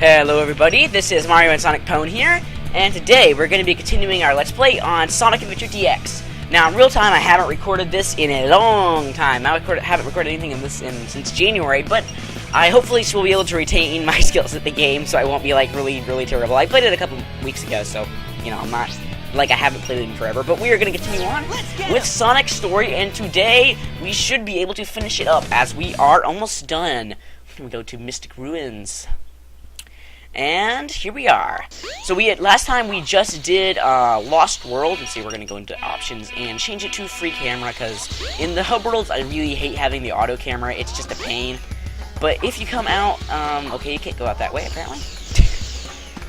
Hello everybody, this is MarioandSonicPWN here, and today we're going to be continuing our Let's Play on Sonic Adventure DX. Now, in real time, I haven't recorded this in a long time. I haven't recorded anything in this since January, but I hopefully will be able to retain my skills at the game, so I won't be, like, really terrible. I played it a couple weeks ago, so, you know, I'm not, like, I haven't played it in forever, but we are going to continue on with Sonic's story, and today we should be able to finish it up, as we are almost done. We go to Mystic Ruins. And here we are. So last time we just did Lost World. Let's see, we're gonna go into options and change it to free camera, because in the hub worlds I really hate having the auto camera. It's just a pain. But if you come out, okay, you can't go out that way apparently.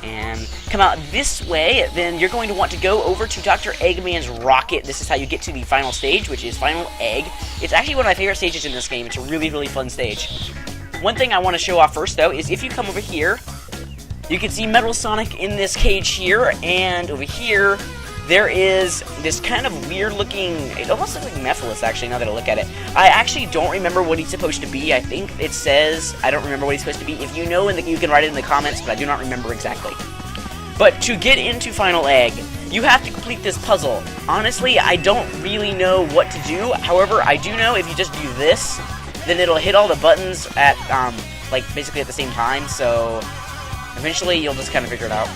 And come out this way, then you're going to want to go over to Dr. Eggman's rocket. This is how you get to the final stage, which is Final Egg. It's actually one of my favorite stages in this game. It's a really fun stage. One thing I want to show off first though is if you come over here, you can see Metal Sonic in this cage here, and over here, there is this kind of weird-looking... It almost looks like Mephiles, actually, now that I look at it. I actually don't remember what he's supposed to be. I think it says... I don't remember what he's supposed to be. If you know, you can write it in the comments, but I do not remember exactly. But to get into Final Egg, you have to complete this puzzle. Honestly, I don't really know what to do. However, I do know if you just do this, then it'll hit all the buttons at, like, basically at the same time, so... Eventually, you'll just kind of figure it out.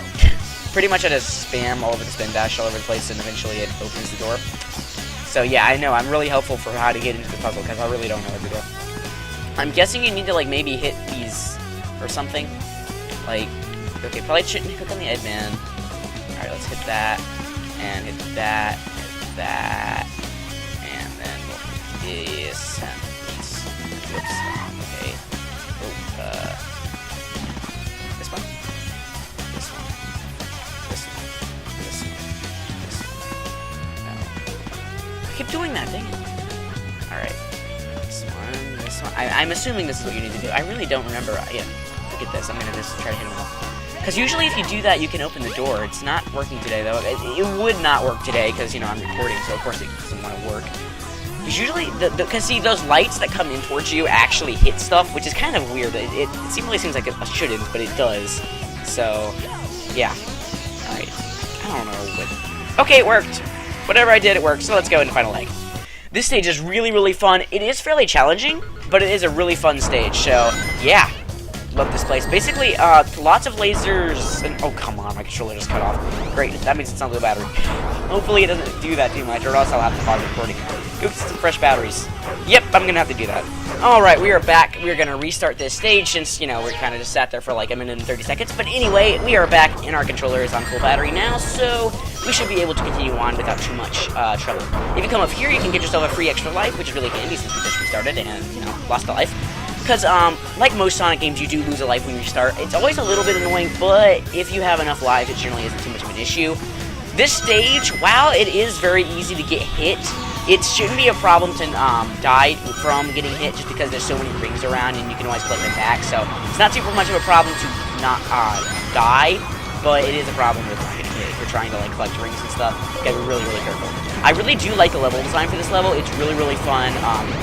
Pretty much I just spam all over the spin dash all over the place, and eventually it opens the door. So yeah, I know, I'm really helpful for how to get into the puzzle, because I really don't know what to do. I'm guessing you need to, like, maybe hit these or something. Like, okay, probably shouldn't click on the Eggman. Alright, let's hit that, and hit that, and then we'll hit this, and these. Whoops, okay. Oh, this one, this one, this one, this one. No. I keep doing that, dang it. Alright. This one. I'm assuming this is what you need to do. I really don't remember. Yeah, look at this. I'm gonna just try to hit them all. Because usually if you do that, you can open the door. It's not working today, though. It would not work today, because, you know, I'm recording, so of course it doesn't want to work. Because usually, because see, those lights that come in towards you actually hit stuff, which is kind of weird. It really seems like it shouldn't, but it does. So, yeah. Alright. I don't know, but... Okay, it worked. Whatever I did, it worked, so let's go into Final Egg. This stage is really fun. It is fairly challenging, but it is a really fun stage, so, yeah. Love this place. Basically, lots of lasers, and... Oh, come on, my controller just cut off. Great, that means it's not the battery. Hopefully it doesn't do that too much, or else I'll have to pause recording. Oops, some fresh batteries. Yep, I'm gonna have to do that. Alright, we are back. We are gonna restart this stage since, you know, we kind of just sat there for like a minute and 30 seconds. But anyway, we are back, and our controller is on full battery now, so we should be able to continue on without too much trouble. If you come up here, you can get yourself a free extra life, which is really handy since we just restarted and, you know, lost a life. Because, like most Sonic games, you do lose a life when you restart. It's always a little bit annoying, but if you have enough lives, it generally isn't too much of an issue. This stage, while it is very easy to get hit, it shouldn't be a problem to die from getting hit, just because there's so many rings around and you can always collect them back. So it's not super much of a problem to not die, but it is a problem with getting hit if you're trying to like collect rings and stuff. You gotta be really careful. I really do like the level design for this level. It's really fun.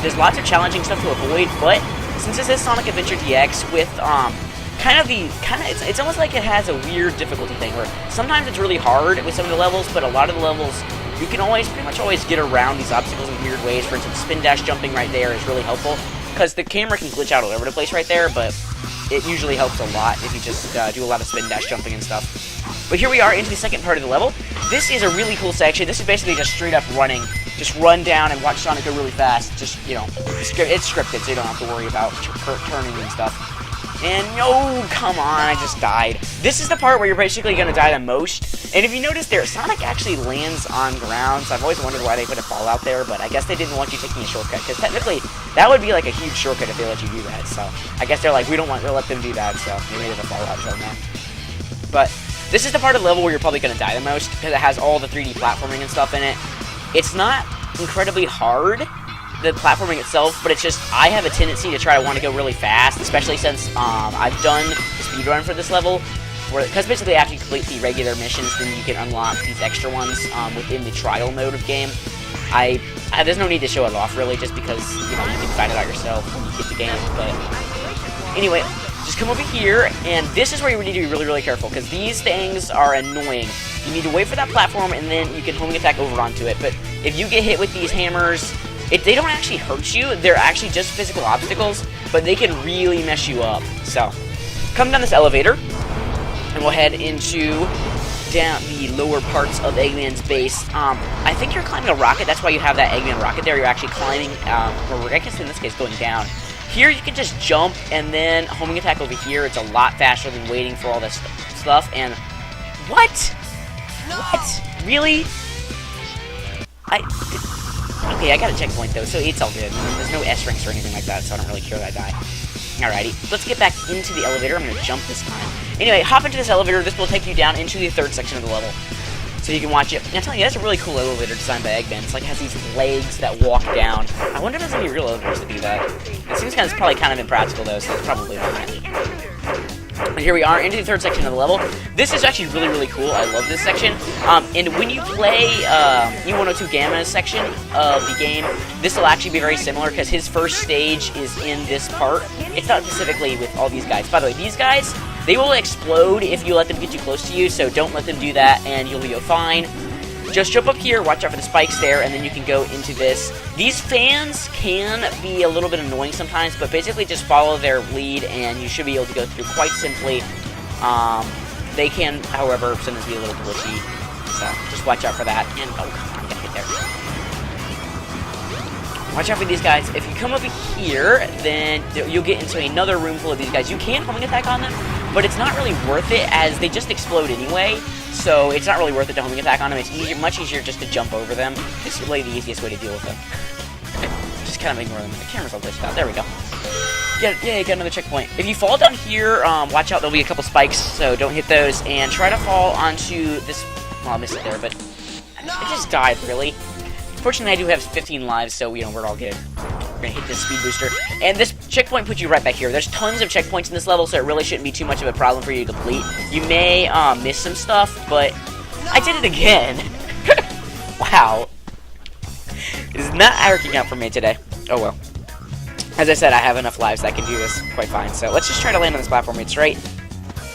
There's lots of challenging stuff to avoid, but since this is Sonic Adventure DX with it's almost like it has a weird difficulty thing where sometimes it's really hard with some of the levels, but a lot of the levels you can pretty much always get around these obstacles in weird ways. For instance, spin dash jumping right there is really helpful, because the camera can glitch out all over the place right there, but it usually helps a lot if you just do a lot of spin dash jumping and stuff. But here we are into the second part of the level. This is a really cool section. This is basically just straight up running. Just run down and watch Sonic go really fast. Just, you know, it's scripted, so you don't have to worry about turning and stuff. And, no, come on, I just died. This is the part where you're basically going to die the most. And if you notice there, Sonic actually lands on ground, so I've always wondered why they put a fall out there, but I guess they didn't want you taking a shortcut, because technically, that would be like a huge shortcut if they let you do that, so I guess they're like, we don't want to let them do that, so they made it a fallout zone now. But this is the part of the level where you're probably going to die the most, because it has all the 3D platforming and stuff in it. It's not incredibly hard, the platforming itself, but it's just, I have a tendency to try to want to go really fast, especially since I've done the speedrun for this level, because basically after you complete the regular missions, then you can unlock these extra ones within the trial mode of game. There's no need to show it off, really, just because, you know, you can find it out yourself when you get the game, but anyway, just come over here, and this is where you need to be really, really careful, because these things are annoying. You need to wait for that platform, and then you can homing attack over onto it. But if you get hit with these hammers, they don't actually hurt you. They're actually just physical obstacles, but they can really mess you up. So, come down this elevator, and we'll head into down the lower parts of Eggman's base. I think you're climbing a rocket. That's why you have that Eggman rocket there. You're actually climbing, or I guess in this case, going down. Here, you can just jump, and then homing attack over here. It's a lot faster than waiting for all this stuff. And what? No. What? Really? Okay, I got a checkpoint, though, so it's all good. There's no S ranks or anything like that, so I don't really care that I die. Alrighty, let's get back into the elevator. I'm going to jump this time. Anyway, hop into this elevator. This will take you down into the third section of the level, so you can watch it. And I'm telling you, that's a really cool elevator designed by Eggman. It's like it has these legs that walk down. I wonder if there's any real elevators that do that. It seems it's probably kind of impractical, though, so it's probably not. And here we are, into the third section of the level. This is actually really, really cool. I love this section. And when you play E102 Gamma's section of the game, this will actually be very similar, because his first stage is in this part. It's not specifically with all these guys. By the way, these guys, they will explode if you let them get too close to you, so don't let them do that, and you'll be fine. Just jump up here, watch out for the spikes there, and then you can go into this. These fans can be a little bit annoying sometimes, but basically just follow their lead, and you should be able to go through quite simply. They can, however, sometimes be a little glitchy, so just watch out for that. And, oh, come on, I gotta get there. Watch out for these guys. If you come over here, then you'll get into another room full of these guys. You can homing attack on them, but it's not really worth it, as they just explode anyway. So it's not really worth it to homing attack on them. It's much easier just to jump over them. It's really the easiest way to deal with them. Just kind of ignore them. The camera's all glitched out. There we go. Yeah, you got another checkpoint. If you fall down here, watch out. There'll be a couple spikes, so don't hit those. And try to fall onto this. Well, I missed it there, but I just died, really. Fortunately, I do have 15 lives, so, you know, we're all good. We're gonna hit this speed booster. And this checkpoint puts you right back here. There's tons of checkpoints in this level, so it really shouldn't be too much of a problem for you to complete. You may miss some stuff, but I did it again. Wow. It is not working out for me today. Oh well. As I said, I have enough lives that I can do this quite fine. So let's just try to land on this platform. It's right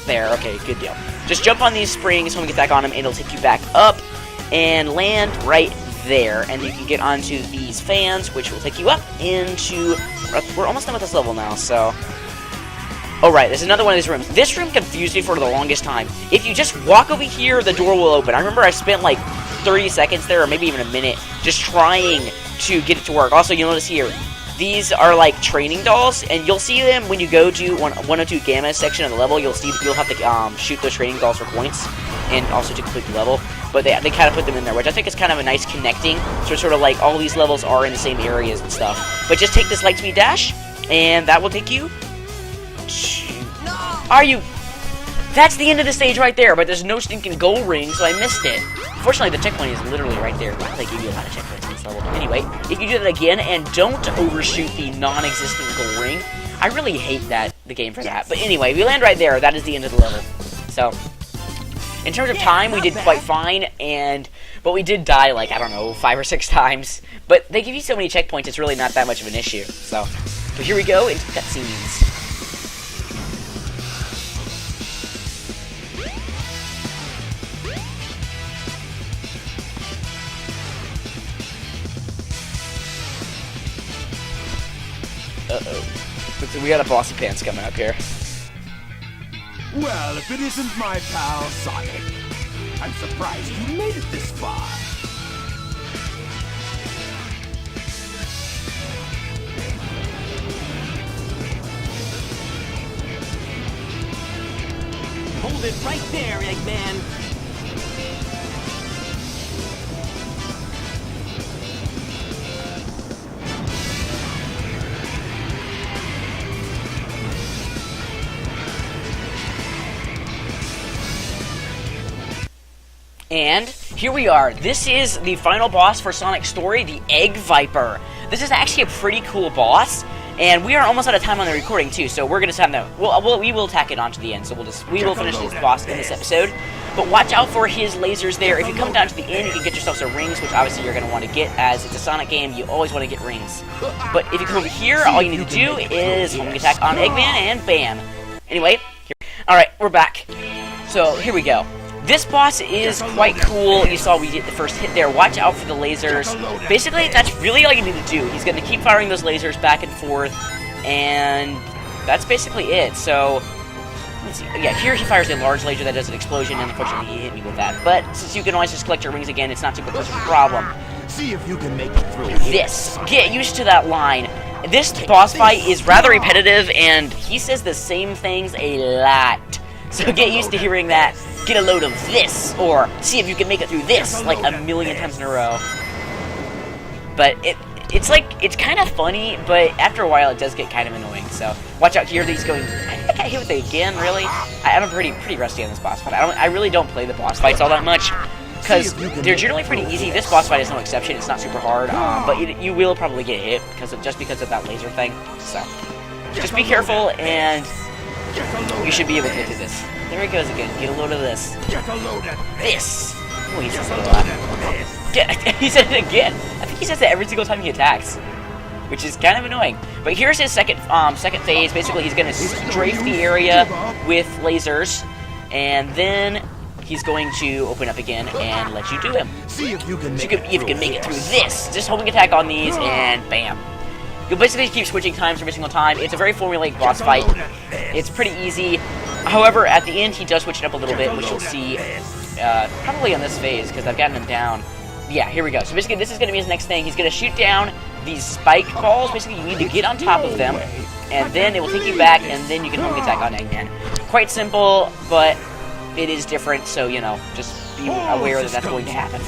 there. Okay, good deal. Just jump on these springs, homing attack on them, and it'll take you back up and land right there, and you can get onto these fans, which will take you up into... We're almost done with this level now, so... Alright, there's another one of these rooms. This room confused me for the longest time. If you just walk over here, the door will open. I remember I spent like 30 seconds there, or maybe even a minute, just trying to get it to work. Also, you'll notice here, these are like training dolls, and you'll see them when you go to 102 Gamma section of the level. You'll have to shoot those training dolls for points, and also to complete the level. But they kind of put them in there, which I think is kind of a nice connecting. So it's sort of like all these levels are in the same areas and stuff. But just take this Lightspeed Dash, and that will take you to... Are you... That's the end of the stage right there, but there's no stinking gold ring, so I missed it. Fortunately, the checkpoint is literally right there. Wow, they give you a lot of checkpoints in this level. Anyway, if you do that again, and don't overshoot the non-existent gold ring, I really hate the game for that. But anyway, we land right there. That is the end of the level. So... in terms of time, we did quite fine, but we did die, like, I don't know, 5 or 6 times. But they give you so many checkpoints, it's really not that much of an issue. So here we go into cutscenes. Uh-oh. We got a bossy pants coming up here. Well, if it isn't my pal, Sonic. I'm surprised you made it this far. Hold it right there, Eggman. And here we are. This is the final boss for Sonic's story, the Egg Viper. This is actually a pretty cool boss, and we are almost out of time on the recording too. So we're gonna have we will tack it on to the end. So we will finish this boss in this episode. But watch out for his lasers there. If you come down to the end, you can get yourself some rings, which obviously you're gonna want to get, as it's a Sonic game. You always want to get rings. But if you come over here, all you need to do is homing attack on Eggman, and bam. Anyway, alright, we're back. So, here we go. This boss is quite cool. You saw we did the first hit there. Watch out for the lasers. Basically, that's really all you need to do. He's going to keep firing those lasers back and forth, and that's basically it. So, let's see. Yeah, here he fires a large laser that does an explosion, and unfortunately he hit me with that. But since you can always just collect your rings again, it's not too much of a problem. See if you can make it through This. Get used to that line. This boss fight is rather repetitive, and he says the same things a lot. So get used to hearing that. Get a load of this, or see if you can make it through this, like a million times in a row. But it's kind of funny, but after a while it does get kind of annoying. So watch out here. He's going. I think I hit with it again. Really, I'm pretty rusty on this boss fight. I really don't play the boss fights all that much, because they're generally pretty easy. This boss fight is no exception. It's not super hard, but you will probably get hit because of that laser thing. So just be careful, and you should be able to get through this. There he goes again. Get a load of this. Get a load of This. Oh, he says it a lot. He said it again. I think he says that every single time he attacks, which is kind of annoying. But here's his second phase. Basically, he's gonna strafe the area with lasers, and then he's going to open up again and let you do him. See if you can make it through this. Just homing attack on these, and bam. You'll basically keep switching times every single time. It's a very formulaic boss fight. It's pretty easy. However, at the end, he does switch it up a little bit, which you'll see probably on this phase, because I've gotten him down. Yeah, here we go. So basically, this is going to be his next thing. He's going to shoot down these spike balls. Basically, you need to get on top of them, and then it will take you back, and then you can home attack on Eggman. Quite simple, but it is different, so, you know, just be aware that that's going to happen.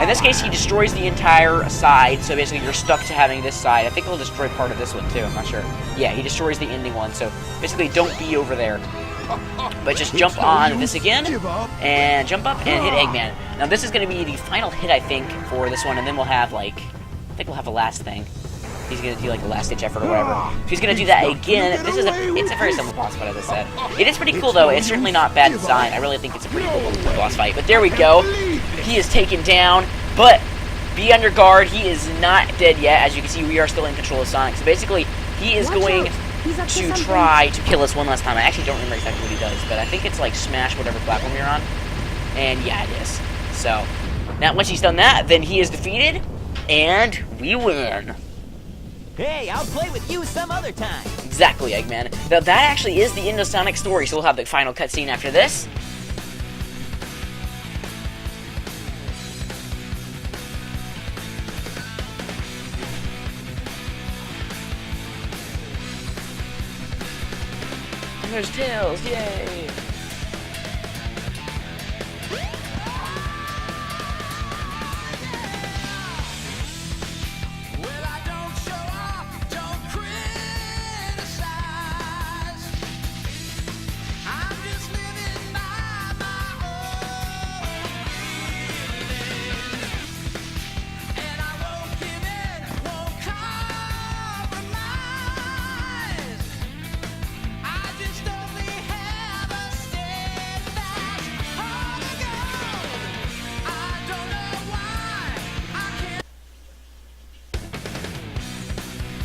In this case, he destroys the entire side, so basically you're stuck to having this side. I think he'll destroy part of this one, too. I'm not sure. Yeah, he destroys the ending one, so basically don't be over there. But just jump on this again, and jump up and hit Eggman. Now this is going to be the final hit, I think, for this one, and then we'll have, like, I think we'll have a last thing. He's going to do, like, a last-ditch effort or whatever. If he's going to do that again, it's a very simple boss fight, as I said. It is pretty cool, though. It's certainly not bad design. I really think it's a pretty cool boss fight. But there we go. He is taken down, but be under guard. He is not dead yet. As you can see, we are still in control of Sonic. So basically, he is going to try to kill us one last time. I actually don't remember exactly what he does, but I think it's like smash whatever platform you're on. And yeah, it is. So, now once he's done that, then he is defeated, and we win. Hey, I'll play with you some other time. Exactly, Eggman. Now that actually is the end of Sonic's story, so we'll have the final cutscene after this. And there's Tails, yay!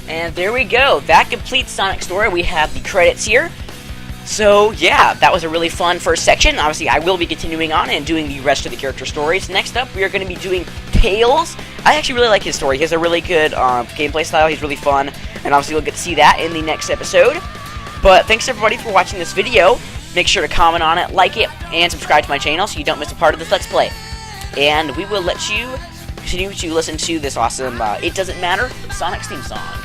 And there we go. That completes Sonic's story. We have the credits here. So, yeah, that was a really fun first section. Obviously, I will be continuing on and doing the rest of the character stories. Next up, we are going to be doing Tails. I actually really like his story. He has a really good gameplay style. He's really fun. And obviously, we'll get to see that in the next episode. But thanks, everybody, for watching this video. Make sure to comment on it, like it, and subscribe to my channel so you don't miss a part of this Let's Play. And we will let you continue to listen to this awesome It Doesn't Matter Sonic's theme song.